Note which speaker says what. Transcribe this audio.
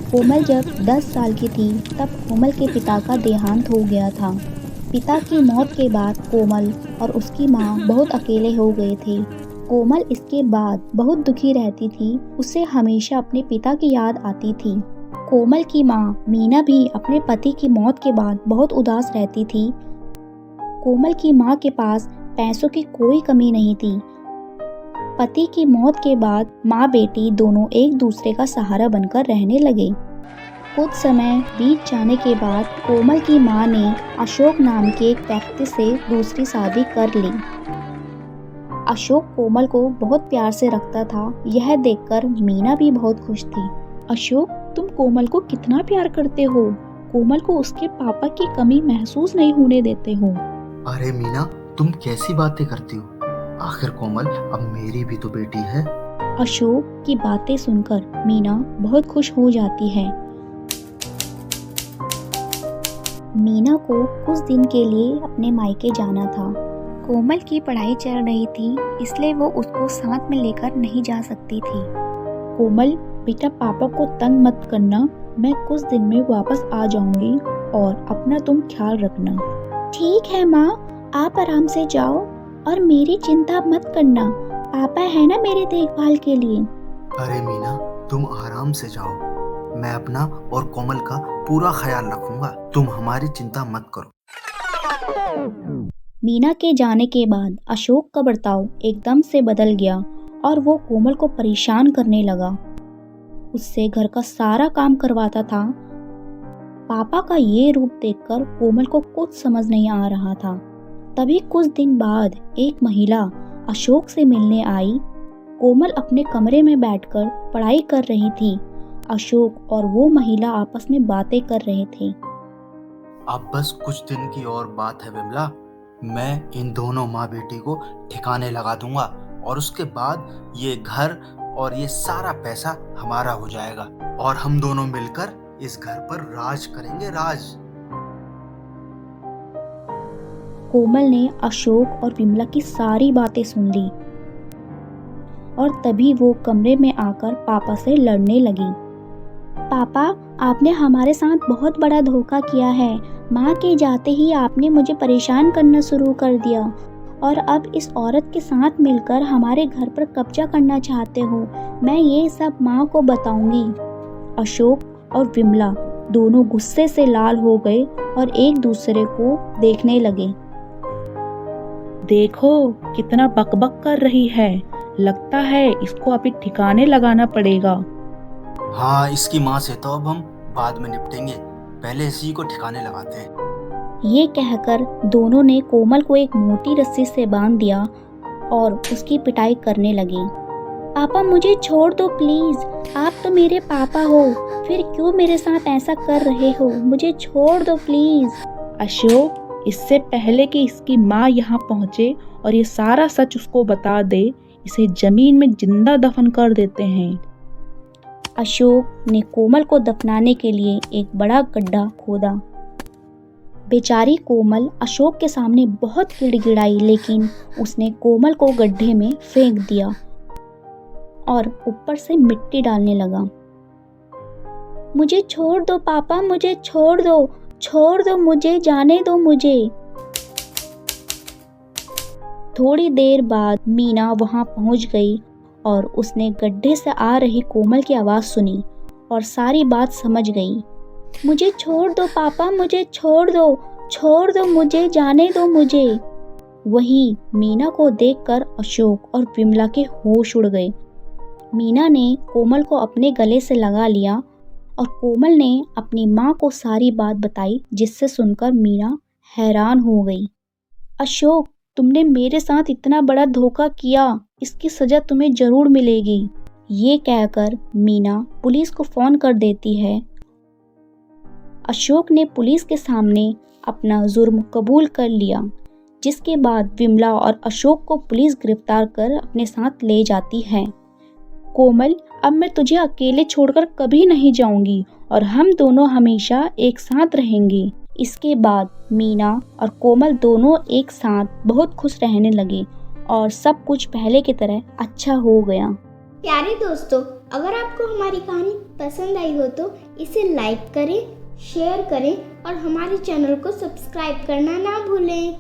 Speaker 1: कोमल जब 10 साल की थी तब कोमल के पिता का देहांत हो गया था। पिता की मौत के बाद कोमल और उसकी माँ बहुत अकेले हो गए थे। कोमल इसके बाद बहुत दुखी रहती थी। उसे हमेशा अपने पिता की याद आती थी। कोमल की माँ मीना भी अपने पति की मौत के बाद बहुत उदास रहती थी। कोमल की माँ के पास पैसों की कोई कमी नहीं थी। पति की मौत के बाद माँ बेटी दोनों एक दूसरे का सहारा बनकर रहने लगे। कुछ समय बीत जाने के बाद कोमल की माँ ने अशोक नाम के एक व्यक्ति से दूसरी शादी कर ली। अशोक कोमल को बहुत प्यार से रखता था। यह देखकर मीना भी बहुत खुश थी।
Speaker 2: अशोक, तुम कोमल को कितना प्यार करते हो। कोमल को उसके पापा की कमी महसूस नहीं होने देते हो।
Speaker 3: अरे मीना, तुम कैसी बातें करती हो। आखिर कोमल अब मेरी भी तो बेटी है।
Speaker 1: अशोक की बातें सुनकर मीना बहुत खुश हो जाती है। मीना को कुछ दिन के लिए अपने मायके जाना था। कोमल की पढ़ाई चल रही थी, इसलिए वो उसको साथ में लेकर नहीं जा सकती थी।
Speaker 2: कोमल बेटा, पापा को तंग मत करना। मैं कुछ दिन में वापस आ जाऊंगी और अपना तुम ख्याल रखना।
Speaker 1: ठीक है माँ, आप आराम से जाओ और मेरी चिंता मत करना। पापा है ना मेरे देखभाल के लिए।
Speaker 3: अरे मीना, तुम आराम से जाओ। मैं अपना और कोमल का पूरा ख्याल रखूंगा। तुम हमारी चिंता मत करो।
Speaker 1: मीना के जाने के बाद अशोक का बर्ताव एकदम से बदल गया और वो कोमल को परेशान करने लगा। उससे घर का सारा काम करवाता था। पापा का ये रूप देखकर कोमल को कुछ समझ नहीं आ रहा था। तभी कुछ दिन बाद एक महिला अशोक से मिलने आई। कोमल अपने कमरे में बैठकर पढ़ाई कर रही थी। अशोक और वो महिला आपस में बातें कर रहे थे।
Speaker 3: अब बस कुछ दिन की और बात है विमला। मैं इन दोनों माँ बेटी को ठिकाने लगा दूंगा और उसके बाद ये घर और ये सारा पैसा हमारा हो जाएगा और हम दोनों मिलकर इस घर पर राज करेंगे, राज।
Speaker 1: कोमल ने अशोक और विमला की सारी बातें सुन ली और तभी वो कमरे में आकर पापा से लड़ने लगी। पापा, आपने हमारे साथ बहुत बड़ा धोखा किया है। माँ के जाते ही आपने मुझे परेशान करना शुरू कर दिया और अब इस औरत के साथ मिलकर हमारे घर पर कब्जा करना चाहते हो। मैं ये सब माँ को बताऊंगी। अशोक और विमला दोनों गुस्से से लाल हो गए और एक दूसरे को देखने लगे।
Speaker 2: देखो कितना बकबक कर रही है। लगता है इसको अभी ठिकाने लगाना पड़ेगा।
Speaker 3: हाँ, इसकी माँ से तो अब हम बाद में निपटेंगे। पहले इसी को ठिकाने लगाते हैं।
Speaker 1: ये कहकर दोनों ने कोमल को एक मोटी रस्सी से बांध दिया और उसकी पिटाई करने लगी। पापा, मुझे छोड़ दो प्लीज। आप तो मेरे पापा हो, फिर क्यों मेरे साथ ऐसा कर रहे हो। मुझे छोड़ दो प्लीज।
Speaker 2: अशोक, इससे पहले कि इसकी माँ यहाँ पहुँचे और ये सारा सच उसको बता दे, इसे जमीन में जिंदा दफन कर देते हैं।
Speaker 1: अशोक ने कोमल को दफनाने के लिए एक बड़ा गड्ढा खोदा। बेचारी कोमल अशोक के सामने बहुत गिड़गिड़ाई, लेकिन उसने कोमल को गड्ढे में फेंक दिया और ऊपर से मिट्टी डालने लगा। मुझे छोड़ दो पापा, मुझे छोड़ दो मुझे, जाने दो मुझे। थोड़ी देर बाद मीना वहां पहुंच गई और उसने गड्ढे से आ रही कोमल की आवाज़ सुनी और सारी बात समझ गई। मुझे छोड़ दो पापा, मुझे छोड़ दो मुझे, जाने दो मुझे। वही मीना को देखकर अशोक और विमला के होश उड़ गए। मीना ने कोमल को अपने गले से लगा लिया और कोमल ने अपनी माँ को सारी बात बताई, जिससे सुनकर मीना हैरान हो गई। अशोक, तुमने मेरे साथ इतना बड़ा धोखा किया, इसकी सजा तुम्हें जरूर मिलेगी। ये कहकर मीना पुलिस को फोन कर देती है। अशोक ने पुलिस के सामने अपना जुर्म कबूल कर लिया, जिसके बाद विमला और अशोक को पुलिस गिरफ्तार कर अपने साथ ले जाती है। कोमल, अब मैं तुझे अकेले छोड़कर कभी नहीं जाऊंगी और हम दोनों हमेशा एक साथ रहेंगे। इसके बाद मीना और कोमल दोनों एक साथ बहुत खुश रहने लगे और सब कुछ पहले की तरह अच्छा हो गया।
Speaker 4: प्यारे दोस्तों, अगर आपको हमारी कहानी पसंद आई हो तो इसे लाइक करें, शेयर करें और हमारे चैनल को सब्सक्राइब करना ना भूलें।